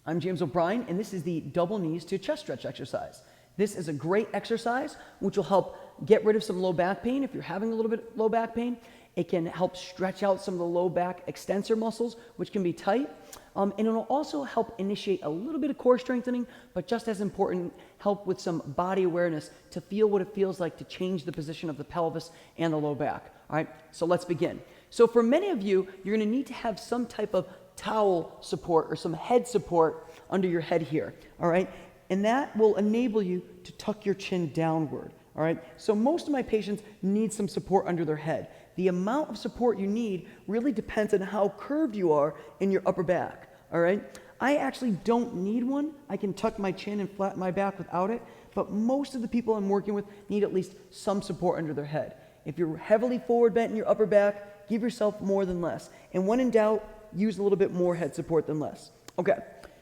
I'm James O'Brien, and this is the double knees to chest stretch exercise. This is a great exercise which will help get rid of some low back pain if you're having a little bit of low back pain. It can help stretch out some of the low back extensor muscles, which can be tight. And it'll also help initiate a little bit of core strengthening, but just as important, help with some body awareness to feel what it feels like to change the position of the pelvis and the low back. All right, so let's begin. So for many of you, you're gonna need to have some type of towel support or some head support under your head here, all right? And that will enable you to tuck your chin downward, all right? So most of my patients need some support under their head. The amount of support you need really depends on how curved you are in your upper back, all right? I actually don't need one. I can tuck my chin and flatten my back without it, but most of the people I'm working with need at least some support under their head. If you're heavily forward bent in your upper back, give yourself more than less. And when in doubt, use a little bit more head support than less. Okay,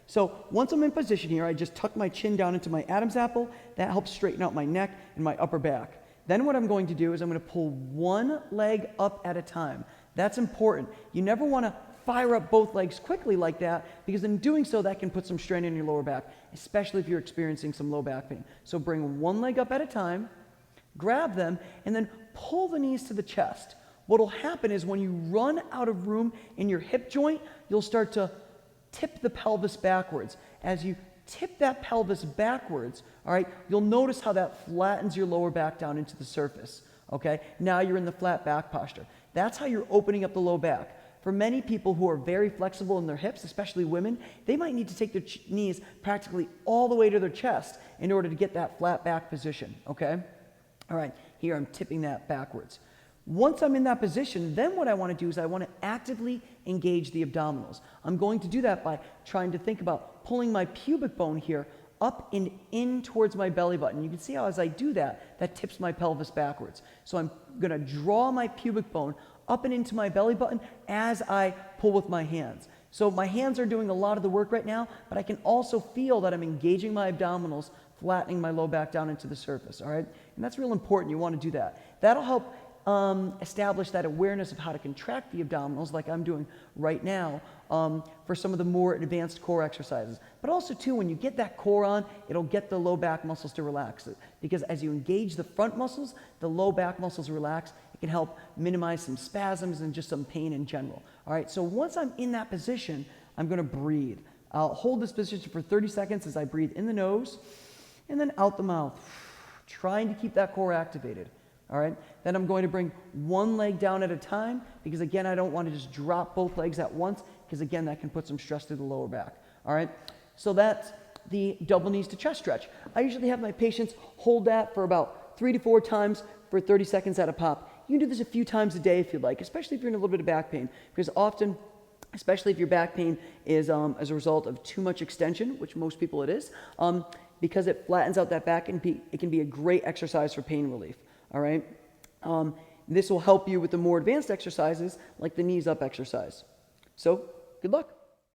so once I'm in position here, I just tuck my chin down into my Adam's apple. That helps straighten out my neck and my upper back. Then what I'm going to do is I'm going to pull one leg up at a time. That's important. You never want to fire up both legs quickly like that, because in doing so, that can put some strain in your lower back, especially if you're experiencing some low back pain. So bring one leg up at a time, grab them, and then pull the knees to the chest. What will happen is when you run out of room in your hip joint, you'll start to tip the pelvis backwards. As you tip that pelvis backwards, all right, you'll notice how that flattens your lower back down into the surface, okay? Now you're in the flat back posture. That's how you're opening up the low back. For many people who are very flexible in their hips, especially women, they might need to take their knees practically all the way to their chest in order to get that flat back position, okay? All right, here I'm tipping that backwards. Once I'm in that position, then what I want to do is I want to actively engage the abdominals. I'm going to do that by trying to think about pulling my pubic bone here up and in towards my belly button. You can see how as I do that, that tips my pelvis backwards. So I'm going to draw my pubic bone up and into my belly button as I pull with my hands. So my hands are doing a lot of the work right now, but I can also feel that I'm engaging my abdominals, flattening my low back down into the surface, all right? And that's real important. You want to do that. That'll help establish that awareness of how to contract the abdominals like I'm doing right now for some of the more advanced core exercises. But also too, when you get that core on, it'll get the low back muscles to relax. Because as you engage the front muscles, the low back muscles relax. It can help minimize some spasms and just some pain in general. All right, so once I'm in that position, I'm gonna breathe. I'll hold this position for 30 seconds as I breathe in the nose and then out the mouth, trying to keep that core activated. All right, then I'm going to bring one leg down at a time, because again, I don't want to just drop both legs at once, because again, that can put some stress through the lower back. All right, so that's the double knees to chest stretch. I usually have my patients hold that for about 3 to 4 times for 30 seconds at a pop. You can do this a few times a day if you'd like, especially if you're in a little bit of back pain, because often, especially if your back pain is as a result of too much extension, which most people it is, because it flattens out that back, it can be a great exercise for pain relief. All right, this will help you with the more advanced exercises like the knees up exercise. So good luck.